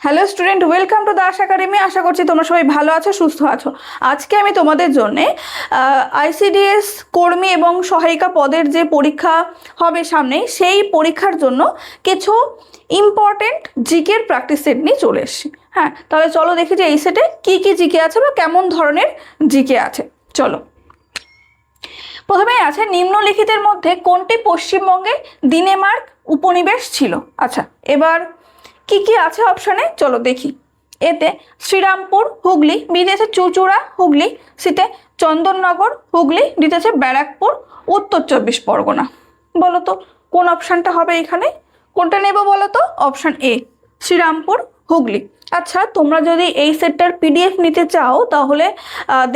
Hello student, welcome to Das academy. আশা করছি তোমরা সবাই ভালো আছো, সুস্থ আছো। আজকে আমি তোমাদের জন্য আইসিডিএস কর্মী এবং সহায়িকা পদের যে পরীক্ষা হবে সামনে, সেই পরীক্ষার জন্য কিছু ইম্পর্টেন্ট জিকের প্র্যাকটিস সেট নিয়ে চলে এসেছি। হ্যাঁ, তাহলে চলো দেখি যে এই সেটে কী কী জিকে আছে বা কেমন ধরনের জিকে আছে। চলো, প্রথমেই আছে নিম্নলিখিতের মধ্যে কোনটি পশ্চিমবঙ্গে ডেনমার্ক উপনিবেশ ছিল। আচ্ছা, এবার কি কি আছে অপশানে চলো দেখি। এতে শ্রীরামপুর হুগলি, বিতে আছে চুঁচুড়া হুগলি, সিতে চন্দননগর হুগলি, ডিতে আছে ব্যারাকপুর উত্তর 24 পরগনা। বলো তো কোন অপশানটা হবে এখানে? কোনটা নেব বলো তো? Option A, Shrirampur Hooghly. আচ্ছা, তোমরা যদি এই সেটটার পিডিএফ নিতে চাও তাহলে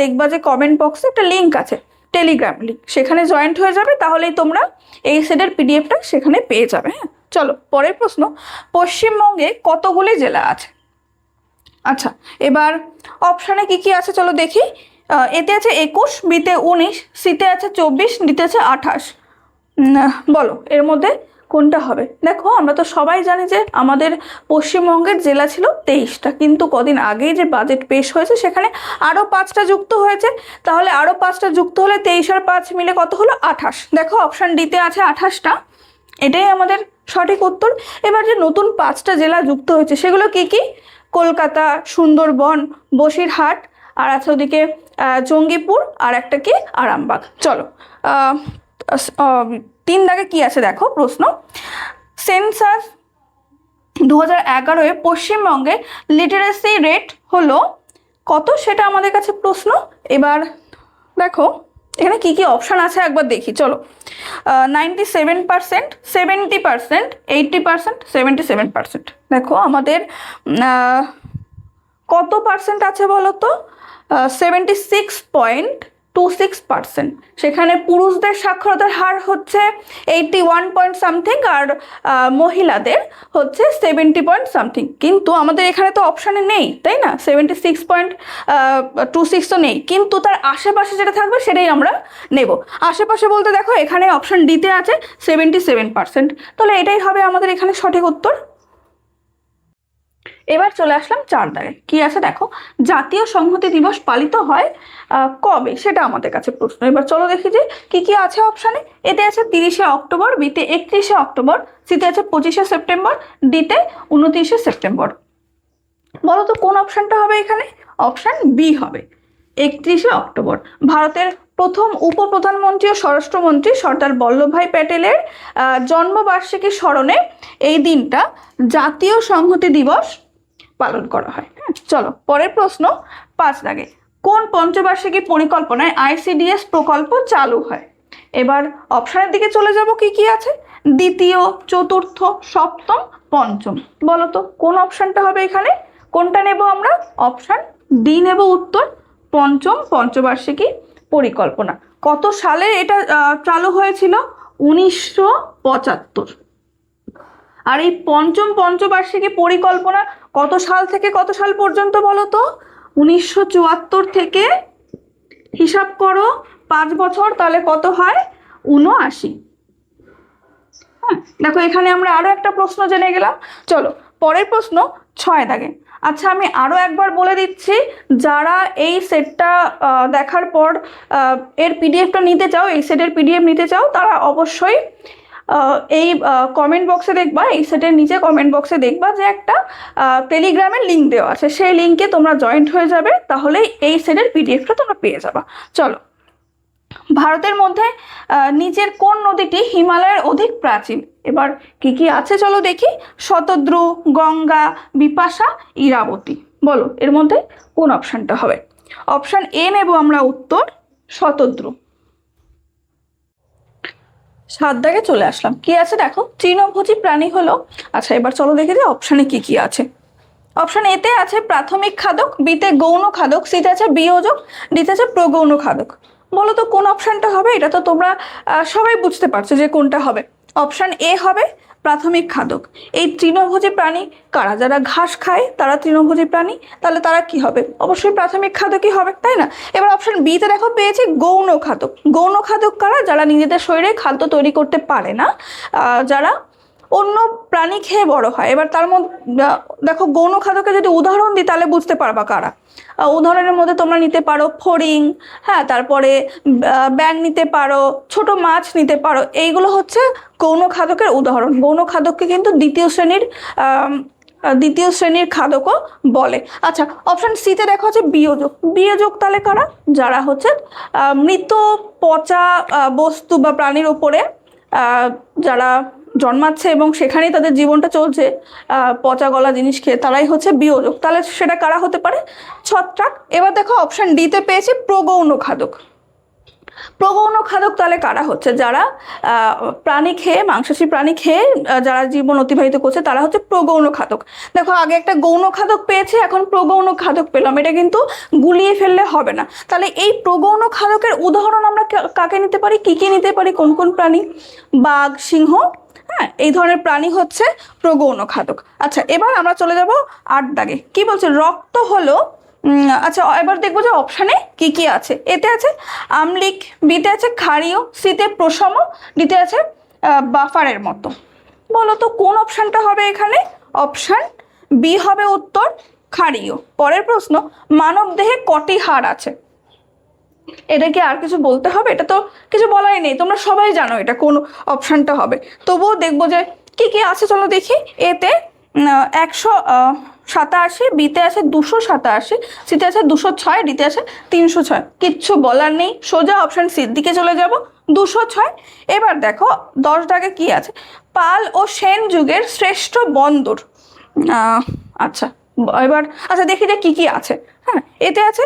দেখবা যে কমেন্ট বক্সে একটা লিঙ্ক আছে, টেলিগ্রাম লিঙ্ক, সেখানে জয়েন্ট হয়ে যাবে, তাহলেই তোমরা এই সেটের পিডিএফটা সেখানে পেয়ে যাবে। হ্যাঁ, চলো পরের প্রশ্ন, পশ্চিমবঙ্গে কতগুলি জেলা আছে? আচ্ছা, এবার অপশানে কি কি আছে চলো দেখি। এতে আছে 21, বিতে 19, সিতে আছে 24, ডিতে আছে 28। বলো এর মধ্যে কোনটা হবে? দেখো, আমরা তো সবাই জানি যে আমাদের পশ্চিমবঙ্গের জেলা ছিল 23টা, কিন্তু কদিন আগেই যে বাজেট পেশ হয়েছে সেখানে আরও 5টা যুক্ত হয়েছে। তাহলে আরও 5টা যুক্ত হলে 23 আর 5 মিলে কত হলো? 28। দেখো অপশান ডিতে আছে 28টা, এটাই আমাদের সঠিক উত্তর। এবার যে নতুন 5টা জেলা যুক্ত হয়েছে সেগুলো কি কি? কলকাতা, সুন্দরবন, বসিরহাট, আর আছে ওদিকে জঙ্গিপুর, আর একটা কি আরামবাগ। চলো 3 দাগে কি আছে দেখো প্রশ্ন। সেন্সাস 2011-এ পশ্চিমবঙ্গে লিটারেসি রেট হলো কত, সেটা আমাদের কাছে প্রশ্ন। এবার দেখো এখানে কি কি অপশান আছে একবার দেখি চলো। 97%, 70%, 80%, 77%। দেখো আমাদের কত পার্সেন্ট আছে বলো তো? 76.26%। সেখানে পুরুষদের সাক্ষরতার হার হচ্ছে 81 পয়েন্ট সামথিং, আর মহিলাদের হচ্ছে 70 পয়েন্ট সামথিং। কিন্তু আমাদের এখানে তো অপশানে নেই, তাই না? 76.26 তো নেই, কিন্তু তার আশেপাশে যেটা থাকবে সেটাই আমরা নেব। আশেপাশে বলতে দেখো এখানে অপশান ডিতে আছে 77%, তাহলে এটাই হবে আমাদের এখানে সঠিক উত্তর। এবার চলে আসলাম 4 দাগে, কি আছে দেখো। জাতীয় সংহতি দিবস পালিত হয় কবে, সেটা আমাদের কাছে প্রশ্ন। এবার চলো দেখি যে কি কি আছে অপশানে। এতে আছে 30শে অক্টোবর, বিতে 31শে অক্টোবর, সিতে আছে 25শে সেপ্টেম্বর, ডিতে 29শে সেপ্টেম্বর। বলো তো কোন অপশানটা হবে এখানে? অপশান বি হবে, 31শে অক্টোবর। ভারতের প্রথম উপপ্রধানমন্ত্রী ও স্বরাষ্ট্রমন্ত্রী সর্দার বল্লভভাই প্যাটেলের জন্মবার্ষিকী স্মরণে এই দিনটা জাতীয় সংহতি দিবস পালন করা হয়। হ্যাঁ, চলো পরের প্রশ্ন 5 দাগে, কোন পঞ্চবার্ষিকী পরিকল্পনায় আইসিডিএস প্রকল্প চালু হয়? এবার অপশানের দিকে চলে যাব, কি কি আছে। দ্বিতীয়, চতুর্থ, সপ্তম, পঞ্চম। বলো তো কোন অপশানটা হবে এখানে? কোনটা নেব আমরা? অপশান ডি নেব উত্তর, পঞ্চম পঞ্চবার্ষিকী পরিকল্পনা। কত সালে এটা চালু হয়েছিল? 1975। আর এই পঞ্চম পঞ্চবার্ষিকী পরিকল্পনা কত সাল থেকে কত সাল পর্যন্ত বলো তো? 1974 থেকে হিসাব করো 5 বছর, তাহলে কত হয়? 79। হ্যাঁ, দেখো এখানে আমরা আরো একটা প্রশ্ন জেনে গেলাম। চলো পরের প্রশ্ন 6 দাগে। আচ্ছা, আমি আরো একবার বলে দিচ্ছি, যারা এই সেটটা দেখার পর এর পিডিএফটা নিতে চাও, এই সেটের পিডিএফ নিতে চাও, তারা অবশ্যই এই কমেন্ট বক্সে দেখবা, এই সেটের নিচে কমেন্ট বক্সে দেখবা যে একটা টেলিগ্রামের লিঙ্ক দেওয়া আছে, সেই লিঙ্কে তোমরা জয়েন্ট হয়ে যাবে, তাহলেই এই সেটের পিডিএফটা তোমরা পেয়ে যাবা। চলো, ভারতের মধ্যে নিচের কোন নদীটি হিমালয়ের অধিক প্রাচীন? এবার কি কি আছে চলো দেখি। শতদ্রু, গঙ্গা, বিপাশা, ইরাবতী। বলো এর মধ্যে কোন অপশানটা হবে? অপশান এ নেব আমরা উত্তর, শতদ্রু। 7 দাগে চলে আসলাম, কি আছে দেখো। তৃণভোজী প্রাণী হলো। আচ্ছা, এবার চলো দেখি যে অপশানে কি কি আছে। অপশান এতে আছে প্রাথমিক খাদক, বিতে গৌণ খাদক, সিতে আছে বিয়োজক, ডিতে আছে প্রগৌণ খাদক। বলো তো কোন অপশানটা হবে? এটা তো তোমরা সবাই বুঝতে পারছো যে কোনটা হবে। অপশান এ হবে, প্রাথমিক খাদক। এই তৃণভোজী প্রাণী কারা? যারা ঘাস খায় তারা তৃণভোজী প্রাণী, তাহলে তারা কি হবে? অবশ্যই প্রাথমিক খাদকই হবে, তাই না? এবার অপশান বিতে দেখো পেয়েছি গৌণ খাদক। গৌণ খাদক কারা? যারা নিজেদের শরীরে খাদ্য তৈরি করতে পারে না, যারা অন্য প্রাণী খেয়ে বড় হয়। এবার তার মধ্যে দেখো গৌণ খাদ্যকে যদি উদাহরণ দিই তাহলে বুঝতে পারবা কারা। উদাহরণের মধ্যে তোমরা নিতে পারো ফড়িং, হ্যাঁ, তারপরে ব্যাঙ নিতে পারো, ছোট মাছ নিতে পারো। এইগুলো হচ্ছে গৌণ খাদকের উদাহরণ। গৌণ খাদককে কিন্তু দ্বিতীয় শ্রেণীর খাদকও বলে। আচ্ছা, অপশন সিতে দেখা হচ্ছে বিয়োজক। বিয়োজক তাহলে কারা? যারা হচ্ছে মৃত পচা বস্তু বা প্রাণীর উপরে যারা জন্মাচ্ছে এবং সেখানেই তাদের জীবনটা চলছে পচা গলা জিনিস খেয়ে, তারাই হচ্ছে বিয়োজক। তাহলে সেটা কারা হতে পারে? ছত্রাক। এবার দেখো অপশন ডিতে পেয়েছি প্রগৌণ খাদক। প্রগৌণ খাদক তাহলে কারা হচ্ছে? যারা প্রাণী খেয়ে, মাংসাশী প্রাণী খেয়ে যারা জীবন অতিবাহিত করছে তারা হচ্ছে প্রগৌণ খাদক। দেখো আগে একটা গৌণ খাদক পেয়েছি, এখন প্রগৌণ খাদক পেলাম, এটা কিন্তু গুলিয়ে ফেললে হবে না। তাহলে এই প্রগৌণ খাদকের উদাহরণ আমরা কাকে নিতে পারি, কি কি নিতে পারি, কোন কোন প্রাণী? বাঘ, সিংহ, হ্যাঁ, এই ধরনের প্রাণী হচ্ছে প্রগৌণ খাদক। আচ্ছা, এবার আমরা চলে যাব 8 দাগে। কি বলছে? রক্ত হলো আচ্ছা, এবার দেখবো যে অপশানে কি কি আছে। এতে আছে আম্লিক, বিতে আছে ক্ষারীয়, সিতে প্রশম, ডিতে আছে বাফারের মতো। বলো তো কোন অপশানটা হবে এখানে? অপশান বি হবে উত্তর, ক্ষারীয়। পরের প্রশ্ন, মানব দেহে কটি হাড় আছে? এটা কি আর কিছু বলতে হবে? এটা তো কিছু বলাই নেই, তোমরা সবাই জানো এটা কোন অপশানটা হবে। তবুও দেখবো যে কি কি আছে, চলো দেখি। এতে 187, বিতে আছে 287, সিতে আছে 206, ডিতে আছে 306। কিচ্ছু বলার নেই, সোজা অপশন সির দিকে চলে যাব, 206। এবার দেখো 10 দাগে কি আছে? পাল ও সেন যুগের শ্রেষ্ঠ বন্দর। আচ্ছা, এবার আচ্ছা দেখি যে কি কি আছে। হ্যাঁ, এতে আছে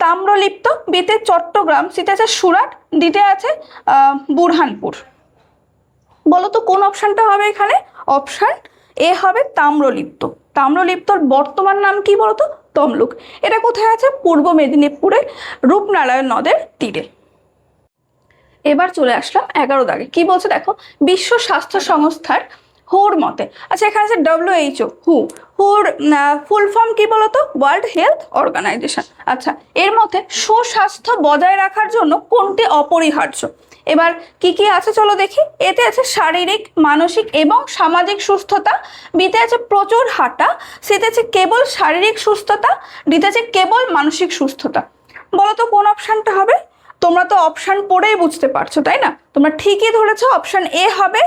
তাম্রলিপ্ত, বিতে চট্টগ্রাম, সিতে আছে সুরাট, ডিতে আছে বুরহানপুর। বলো তো কোন অপশনটা হবে এখানে? অপশন এ হবে তাম্রলিপ্ত। তাম্রলিপ্তর বর্তমান নাম কি বলতো? তমলুক। এটা কোথায় আছে? পূর্ব মেদিনীপুরে রূপনারায়ণ নদের তীরে। এবার চলে আসলাম 11 দাগে। কি বলছে দেখো, বিশ্ব স্বাস্থ্য সংস্থার হুর মতে, আচ্ছা এখানে আছে WHO, হুর ফুল ফর্ম কি বলতো? World health organization. আচ্ছা, এর মধ্যে সুস্বাস্থ্য বজায় রাখার জন্য কোনটি অপরিহার্য? এবার কি কি আছে চলো দেখি। এতে আছে শারীরিক, মানসিক এবং সামাজিক সুস্থতা, বিতে আছে প্রচুর হাঁটা, সিতে আছে কেবল শারীরিক সুস্থতা, ডিতে আছে কেবল মানসিক সুস্থতা। বলো তো কোন অপশনটা হবে? তোমরা তো অপশন পড়েই বুঝতে পারছো, তাই না? তোমরা ঠিকই ধরেছো, অপশন এ হবে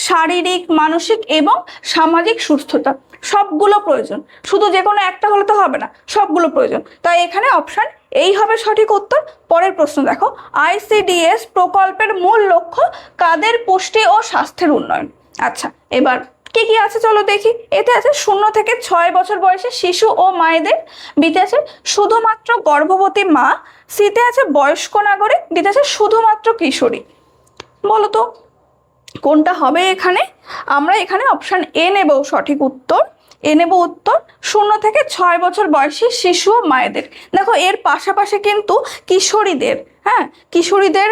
শারীরিক, মানসিক এবং সামাজিক সুস্থতা। সবগুলো প্রয়োজন, শুধু যে কোনো একটা হলে তো হবে না, সবগুলো প্রয়োজন। তাই এখানে অপশন এই হবে সঠিক উত্তর। পরের প্রশ্ন দেখো, ICDS প্রকল্পের মূল লক্ষ্য কাদের পুষ্টি ও স্বাস্থ্যের উন্নয়ন? আচ্ছা, এবার কি কি আছে চলো দেখি। এতে আছে 0 থেকে 6 বছর বয়সে শিশু ও মায়েদের, বিতে আছে শুধুমাত্র গর্ভবতী মা, সিতে আছে বয়স্ক নাগরিক, ডিতে আছে শুধুমাত্র কিশোরী। বলো তো কোনটা হবে এখানে? আমরা এখানে অপশন এ নেব সঠিক উত্তর। এ নেব উত্তর 0 থেকে 6 বছর বয়সী শিশু ও মায়েদের। দেখো এর পাশাপাশি কিন্তু কিশোরীদের, হ্যাঁ, কিশোরীদের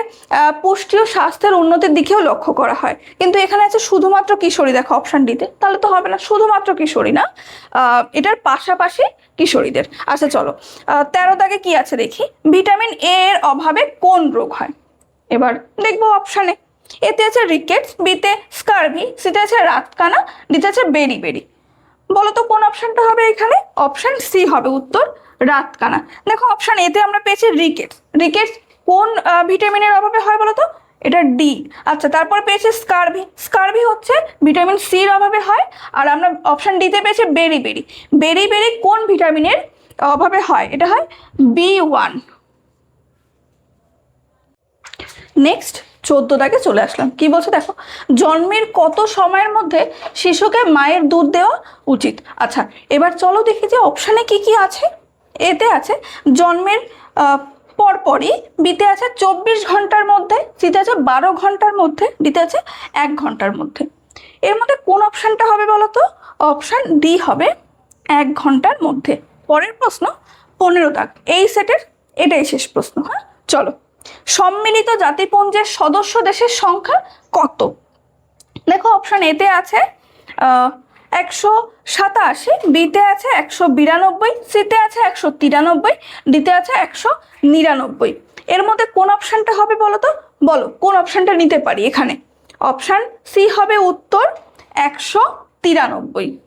পুষ্টি ও স্বাস্থ্যের উন্নতির দিকেও লক্ষ্য করা হয়, কিন্তু এখানে আছে শুধুমাত্র কিশোরী। দেখো অপশন ডিতে, তাহলে তো হবে না, শুধুমাত্র কিশোরী না, এটার পাশাপাশি কিশোরীদের। আচ্ছা চলো 13 দাগে কি আছে দেখি। ভিটামিন এ এর অভাবে কোন রোগ হয়? এবার দেখবো অপশানে। এতে আছে রিকেটস, বিতে স্কারভি, সিতে আছে রাতকানা, ডিতে আছে বেরি। বলো তো কোন অপশনটা হবে এখানে? অপশন সি হবে উত্তর, রাতকানা। দেখো অপশন এতে আমরা পেয়েছি রিকেটস। রিকেটস কোন ভিটামিনের অভাবে হয় বলো তো? এটা ডি। আচ্ছা, তারপর পেয়েছি স্কারভি। স্কারভি হচ্ছে ভিটামিন সির অভাবে হয়। আর আমরা অপশন ডিতে পেয়েছি বেরি কোন ভিটামিনের অভাবে হয়? এটা হয় B1। নেক্সট 14 দাগে চলে আসলাম। কি বলছে দেখো, জন্মের কত সময়ের মধ্যে শিশুকে মায়ের দুধ দেওয়া উচিত? আচ্ছা, এবার চলো দেখি যে অপশানে কি কি আছে। এতে আছে জন্মের পরপরই, বিতে আছে 24 ঘন্টার মধ্যে, সিতে আছে 12 ঘন্টার মধ্যে, ডিতে আছে 1 ঘন্টার মধ্যে। এর মধ্যে কোন অপশানটা হবে বলো তো? অপশান ডি হবে 1 ঘন্টার মধ্যে। পরের প্রশ্ন 15 দাগ, এই সেটের এটাই শেষ প্রশ্ন। হ্যাঁ চলো, সম্মিলিত জাতিপুঞ্জের সদস্য দেশের সংখ্যা কত? দেখো অপশন এতে আছে 187, বিতে আছে 192, সিতে আছে 193, ডিতে আছে 199। এর মধ্যে কোন অপশনটা হবে বলো তো? বলো কোন অপশনটা নিতে পারি এখানে? অপশন সি হবে উত্তর 193।